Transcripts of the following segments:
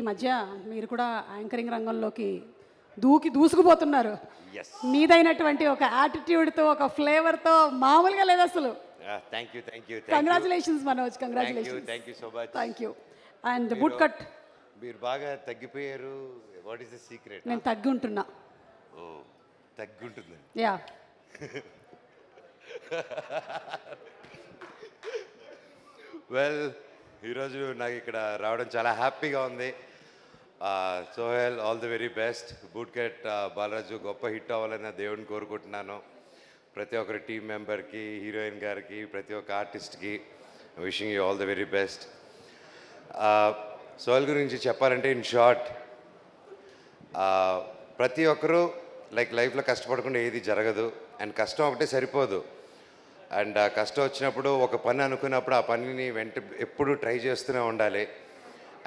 ఈ మధ్య మీరు కూడా యాంకరింగ్ రంగంలోకి దూసుకుపోతున్నారు. మీదైనటువంటి ఒక యాటిట్యూడ్తో ఒక ఫ్లేవర్తో మామూలుగా లేదు అసలు. Thank you. Congratulations Manoj, congratulations. Thank you so much. Thank you. And boot cut మీరు బాగా తగ్గిపోయారు. What is the secret? నేను తగ్గి ఉంటున్నా. ఓ తగ్గుంటుంది. యా. వెల్ ఈరోజు నాకు ఇక్కడ రావడం చాలా హ్యాపీగా ఉంది. Sohel all the very best. Boot cut Balaraju గొప్ప హిట్ అవ్వాలని దేవుడిని కోరుకుంటున్నాను. ప్రతి ఒక్కరి టీం మెంబర్కి, హీరోయిన్ గారికి, ప్రతి ఒక్క ఆర్టిస్ట్కి wishing you all the very best. Sohel గురించి చెప్పాలంటే ఇన్ షార్ట్, ప్రతి ఒక్కరూ లైఫ్లో కష్టపడకుండా ఏది జరగదు. అండ్ కష్టం ఒకటే సరిపోదు. అండ్ ఆ కష్టం వచ్చినప్పుడు ఒక పని అనుకున్నప్పుడు ఆ పనిని ఎప్పుడూ ట్రై చేస్తూనే ఉండాలి.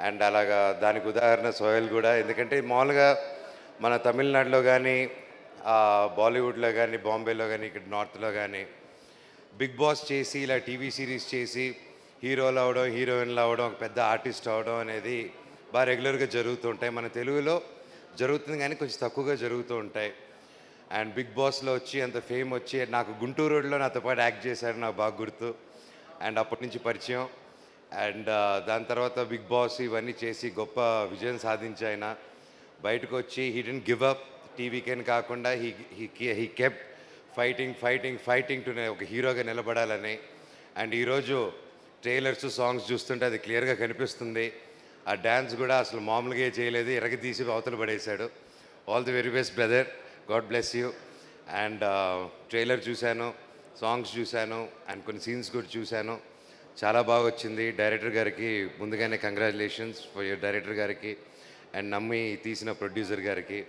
అండ్ అలాగా దానికి ఉదాహరణ సోహెల్ కూడా. ఎందుకంటే మామూలుగా మన తమిళనాడులో కానీ, బాలీవుడ్లో కానీ, బాంబేలో కానీ, ఇక్కడ నార్త్లో కానీ బిగ్ బాస్ చేసి ఇలా టీవీ సిరీస్ చేసి హీరోలు అవడం, హీరోయిన్లు అవడం, ఒక పెద్ద ఆర్టిస్ట్ అవడం అనేది బాగా రెగ్యులర్గా జరుగుతూ ఉంటాయి. మన తెలుగులో జరుగుతుంది కానీ కొంచెం తక్కువగా జరుగుతూ ఉంటాయి. అండ్ బిగ్ బాస్లో వచ్చి అంత ఫేమ్ వచ్చి నాకు గుంటూరు రోడ్లో నాతో పాటు యాక్ట్ చేశారు, నాకు బాగా గుర్తు. అండ్ అప్పటి నుంచి పరిచయం. అండ్ దాని తర్వాత బిగ్ బాస్ ఇవన్నీ చేసి గొప్ప విజయం సాధించి ఆయన బయటకు వచ్చి హీ డెంట్ గివ్ అప్. టీవీకేని కాకుండా హీ కెప్ట్ ఫైటింగ్ టు ఒక హీరోగా నిలబడాలని. అండ్ ఈరోజు ట్రైలర్స్, సాంగ్స్ చూస్తుంటే అది క్లియర్గా కనిపిస్తుంది. ఆ డ్యాన్స్ కూడా అసలు మామూలుగా చేయలేదు, ఎరగదీసి అవతల పడేశాడు. All the very best brother, God bless you. And trailer చూశాను, సాంగ్స్ చూశాను, అండ్ కొన్ని సీన్స్ కూడా చూశాను. చాలా బాగా వచ్చింది. డైరెక్టర్ గారికి ముందుగానే కంగ్రాచులేషన్స్ ఫర్ యువర్ డైరెక్టర్ గారికి, అండ్ నమ్మి తీసిన ప్రొడ్యూసర్ గారికి,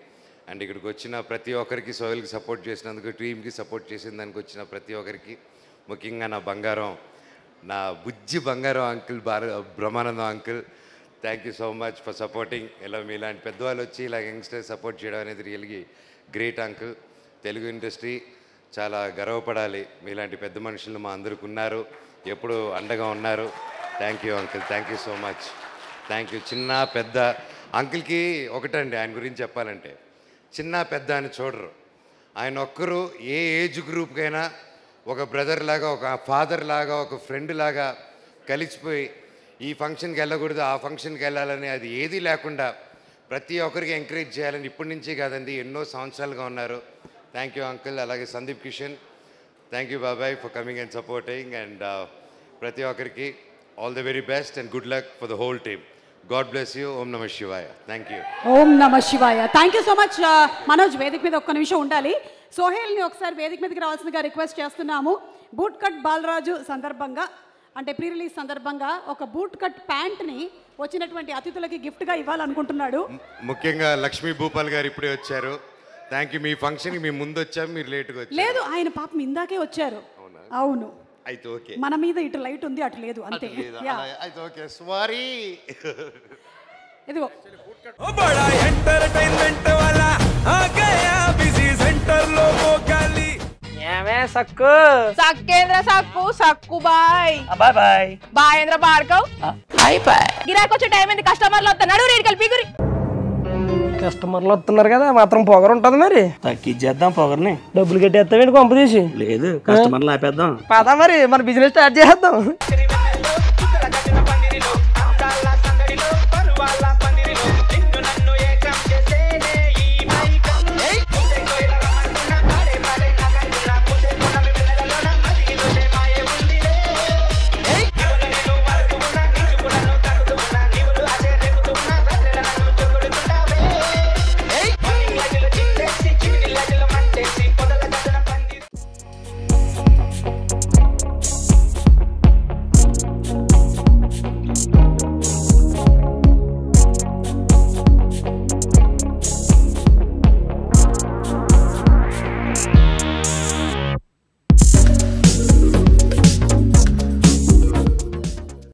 అండ్ ఇక్కడికి వచ్చిన ప్రతి ఒక్కరికి, సోహెల్కి సపోర్ట్ చేసినందుకు, టీమ్కి సపోర్ట్ చేసిన దానికి వచ్చిన ప్రతి ఒక్కరికి, ముఖ్యంగా నా బంగారం, నా బుజ్జి బంగారం uncle Brahmanandam uncle, thank you so much for supporting. ఇలా మీలాంటి పెద్దవాళ్ళు వచ్చి ఇలా యంగ్స్టర్ సపోర్ట్ చేయడం అనేది రియల్గా గ్రేట్ అంకుల్. తెలుగు ఇండస్ట్రీ చాలా గర్వపడాలి. మీలాంటి పెద్ద మనుషులు మా అందరికి ఉన్నారు, ఎప్పుడు అండగా ఉన్నారు. Thank you uncle, thank you so much. Thank you. చిన్న పెద్ద అంకుల్కి ఒకటండి, ఆయన గురించి చెప్పాలంటే చిన్న పెద్ద అని చూడరు. ఆయన ఒక్కరు ఏ ఏజ్ గ్రూప్కైనా ఒక బ్రదర్ లాగా, ఒక ఫాదర్ లాగా, ఒక ఫ్రెండ్ లాగా కలిసిపోయి ఈ ఫంక్షన్కి వెళ్ళకూడదు, ఆ ఫంక్షన్కి వెళ్ళాలని అది ఏదీ లేకుండా ప్రతి ఒక్కరికి ఎంకరేజ్ చేయాలని ఇప్పటి నుంచి కాదండి, ఎన్నో సంవత్సరాలుగా ఉన్నారు. Thank you uncle. అలాగే సందీప్ కిషన్, థ్యాంక్ యూ బాబాయ్ for coming and supporting. And ప్రతి ఒక్కరికి all the very best and good luck for the whole team. God bless you. ఓం నమ శివాయ. Thank you. ఓం నమ శివాయ. Thank you so much. Manoj, వేదిక మీద ఒక్క నిమిషం ఉండాలి. సోహెల్ని ఒకసారి వేదిక మీదకి రావాల్సిందిగా రిక్వెస్ట్ చేస్తున్నాము. బూట్ కట్ బాలరాజు సందర్భంగా, అంటే ప్రీ రిలీజ్ సందర్భంగా ఒక బూట్ కట్ ప్యాంట్ని వచ్చినటువంటి అతిథులకి గిఫ్ట్గా ఇవ్వాలనుకుంటున్నాడు. ముఖ్యంగా లక్ష్మీ భూపాల్ గారు ఇప్పుడే వచ్చారు. Thank you. మీ ఫంక్షన్కి మేము ముందు వచ్చాము, మీరు లేట్గా వచ్చారు. లేదు, ఆయన పాపం ఇందాకే వచ్చారు. అవును, అయితే ఓకే. మన మీద ఇటు లైట్ ఉంది, అటు లేదు, అంతే. అయితే ఓకే, సారీ. ఇదిగో बड़ा एंटरटेनमेंट वाला आ गया बिजी सेंटर लोगों का ली ఏమే సక్కు సక్కేంద్ర సక్కు సక్కు బాయ్ బాయ్ బాయ్ బాయేంద్ర భార్గవ్ బాయ్ బాయ్. గిరాకి వచ్చే టైం ఏంది, కస్టమర్లు వస్తున్నాడు, రేటు కలిపి గురి. కస్టమర్లు వస్తున్నారు కదా, మాత్రం పొగరు ఉంటది మరి. తగ్గించేద్దాం పొగర్ని. డబ్బులు కట్టేస్తావేంటి కొంప తీసి? లేదు, కస్టమర్లు ఆపేద్దాం. పదా మరి మన బిజినెస్ స్టార్ట్ చేద్దాం.